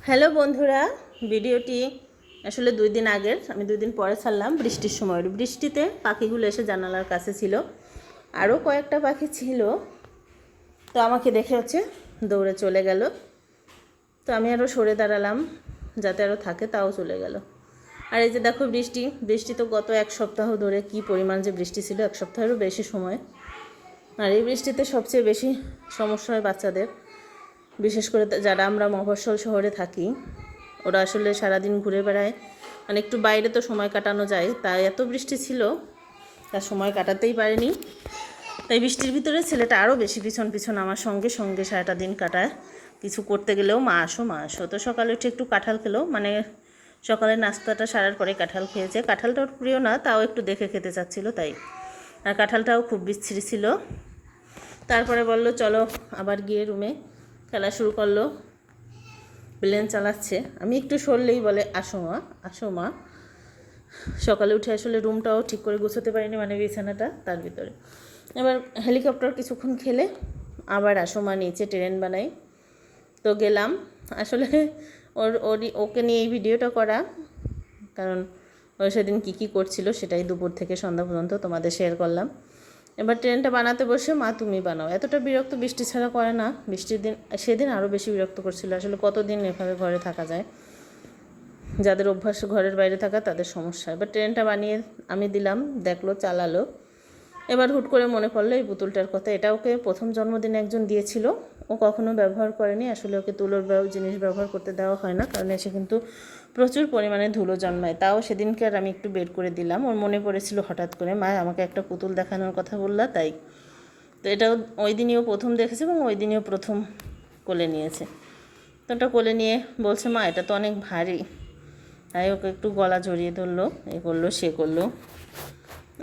Hello বন্ধুরা, ভিডিওটি আসলে 2 দিন আগের। আমি 2 দিন পরে ছাড়লাম বৃষ্টির সময়। বৃষ্টিতে পাখিগুলো এসে জানালার কাছে ছিল, আরও কয়েকটা পাখি ছিল। তো আমাকে দেখে দৌড়ে চলে গেল। তো আমি আরও সরে দাঁড়ালাম যাতে আরও থাকে, তাও চলে গেল। আর এই যে দেখো বৃষ্টি তো গত 1 সপ্তাহ ধরে কি পরিমাণ যে বৃষ্টি ছিল, 1 সপ্তাহেরও বেশি সময়। আর এই বৃষ্টিতে সবচেয়ে বেশি সমস্যা হয় বাচ্চাদের, বিশেষ করে যারা আমরা মফস্বল শহরে থাকি। ওরা আসলে সারাদিন ঘুরে বেড়ায়, মানে একটু বাইরে তো সময় কাটানো যায়, তাই এত বৃষ্টি ছিল তার সময় কাটাতেই পারেনি। তাই বৃষ্টির ভিতরে ছেলেটা আরও বেশি পিছন আমার সঙ্গে সারাটা দিন কাটায়। কিছু করতে গেলেও মা আসো। তো সকালে উঠে একটু কাঁঠাল খেলো, মানে সকালের নাস্তাটা সারার পরে কাঁঠাল খেয়েছে। কাঁঠালটা ওর প্রিয় না, তাও একটু দেখে খেতে চাচ্ছিল তাই। আর কাঁঠালটাও খুব বিচ্ছিরি ছিল। তারপরে বললো চলো, আবার গিয়ে রুমে খেলা শুরু করলো। প্লেন চালাচ্ছে, আমি একটু সরলেই বলে আসো মা। সকালে উঠে আসলে রুমটাও ঠিক করে গুছোতে পারিনি, মানে বিছানাটা তার ভিতরে। এবার হেলিকপ্টার কিছুক্ষণ খেলে আবার আসো মা, নিচে ট্রেন বানাই। তো গেলাম। আসলে ওকে নিয়ে এই ভিডিওটা করা, কারণ ও সেদিন কী করছিল সেটাই দুপুর থেকে সন্ধ্যা পর্যন্ত তোমাদের শেয়ার করলাম। এবার ট্রেনটা বানাতে বসে মা তুমি বানাও, এতটা বিরক্ত বৃষ্টি ছাড়া করে না। বৃষ্টির দিন সেদিন আরও বেশি বিরক্ত করছিল। আসলে কতদিন এভাবে ঘরে থাকা যায়, যাদের অভ্যাস ঘরের বাইরে থাকা তাদের সমস্যা। এবার ট্রেনটা বানিয়ে আমি দিলাম, দেখলো, চালালো। এবার হুট করে মনে পড়লো এই পুতুলটার কথা। এটা ওকে প্রথম জন্মদিনে একজন দিয়েছিল, ও কখনো ব্যবহার করেনি। আসলে ওকে তুলোর জিনিস ব্যবহার করতে দেওয়া হয় না, কারণ এসে কিন্তু প্রচুর পরিমাণে ধুলো জন্মায়। তাও সেদিনকে আর আমি একটু বের করে দিলাম। ওর মনে পড়েছিল হঠাৎ করে, মা আমাকে একটা পুতুল দেখানোর কথা বললা, তাই। তো এটাও ওই দিনই ও প্রথম দেখেছে এবং ওই দিনই ও প্রথম কোলে নিয়েছে। তো ওটা কোলে নিয়ে বলছে মা এটা তো অনেক ভারী। তাই ওকে একটু গলা জড়িয়ে ধরলো, এ করলো সে করলো।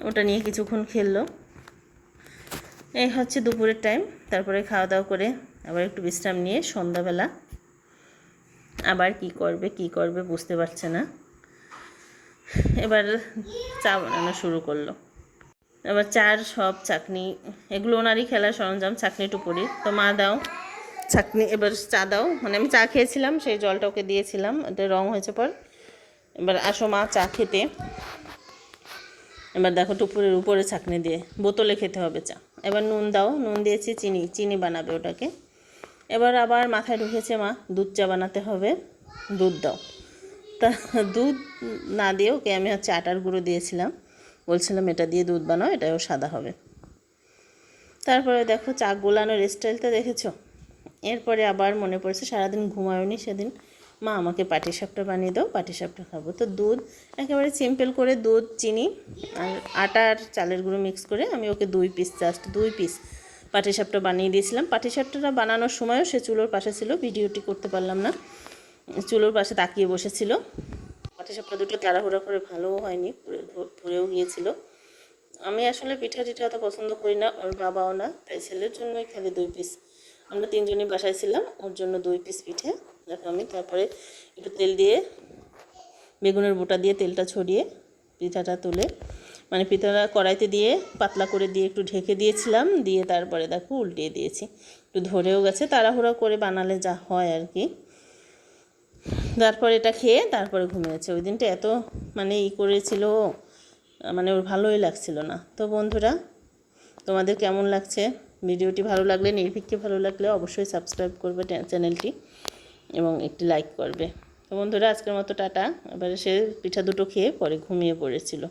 ওটা নিয়ে কিছুক্ষণ খেললো। এই হচ্ছে দুপুরের টাইম। তারপরে খাওয়া দাওয়া করে আবার একটু বিশ্রাম নিয়ে সন্ধ্যাবেলা আবার কি করবে বুঝতে পারছে না। এবার চা বানানো শুরু করলো। এবার চার সব চাকনি, এগুলো ওনারই খেলার সরঞ্জাম, চাকনি টুপুরি। তো মা দাও চাকনি, এবার চা দাও। মানে আমি চা খেয়েছিলাম, সেই জলটা ওকে দিয়েছিলাম, এটা রং হয়েছে পর। এবার আসো মা চা খেতে। এবার দেখো টুপুরের উপরে চাকনি দিয়ে, বোতলে খেতে হবে চা। এবার নুন দাও, নুন দিয়েছি, চিনি বানাবে ওটাকে। এবার আবার মাথায় ঢুকেছে মা দুধ চা বানাতে হবে, দুধ দাও। তা দুধ না দিয়ে ওকে আমি আটার গুঁড়ো দিয়েছিলাম, বলছিলাম এটা দিয়ে দুধ বানাও, এটাও সাদা হবে। তারপরে দেখো চা গোলানোর স্টাইলটা দেখেছো। এরপরে আবার মনে পড়েছে সারাদিন ঘুমায়নি সেদিন, মা আমাকে পাটিসাপটা বানিয়ে দাও, পাটিসাপটা খাবো। তো দুধ একেবারে সিম্পল করে দুধ, চিনি আর আটা আর চালের গুঁড়ো মিক্স করে আমি ওকে 2 পিস পাটিসাপটা বানিয়ে দিয়েছিলাম। পাটিসাপটাটা বানানোর সময়ও সে চুলোর পাশে ছিল, ভিডিওটি করতে পারলাম না। চুলোর পাশে তাকিয়ে বসেছিল। পাটিসাপটা দুটো তাড়াহুড়া করে ভালোও হয়নি, পুড়েও গিয়েছিল। আমি আসলে পিঠা অত পছন্দ করি না, ওর বাবাও না, তাই ছেলের জন্যই খালি 2 পিস। আমরা 3 জনই বাসায় ছিলাম, ওর জন্য 2 পিস পিঠে। দেখো আমি তারপরে একটু তেল দিয়ে, বেগুনের বোটা দিয়ে তেলটা ছড়িয়ে পিঠাটা তুলে, মানে পিঠাটা কড়াইতে দিয়ে পাতলা করে দিয়ে একটু ঢেকে দিয়েছিলাম, দিয়ে তারপরে দেখো উল্টিয়ে দিয়েছি। একটু ধরেও গেছে, তাড়াহুড়া করে বানালে যা হয় আর কি। তারপর এটা খেয়ে তারপরে ঘুমিয়েছে। ওই দিনটা এত মানে করেছিল, মানে ওর ভালোই লাগছিল না। তো বন্ধুরা, তোমাদের কেমন লাগছে ভিডিওটি? ভালো লাগলে, নির্ভীককে ভালো লাগলে অবশ্যই সাবস্ক্রাইব করবে চ্যানেলটি এবং একটি লাইক করবে। তো বন্ধুরা, আজকের মতো টাটা। এবারে সে পিঠা দুটো খেয়ে পরে ঘুমিয়ে পড়েছিল।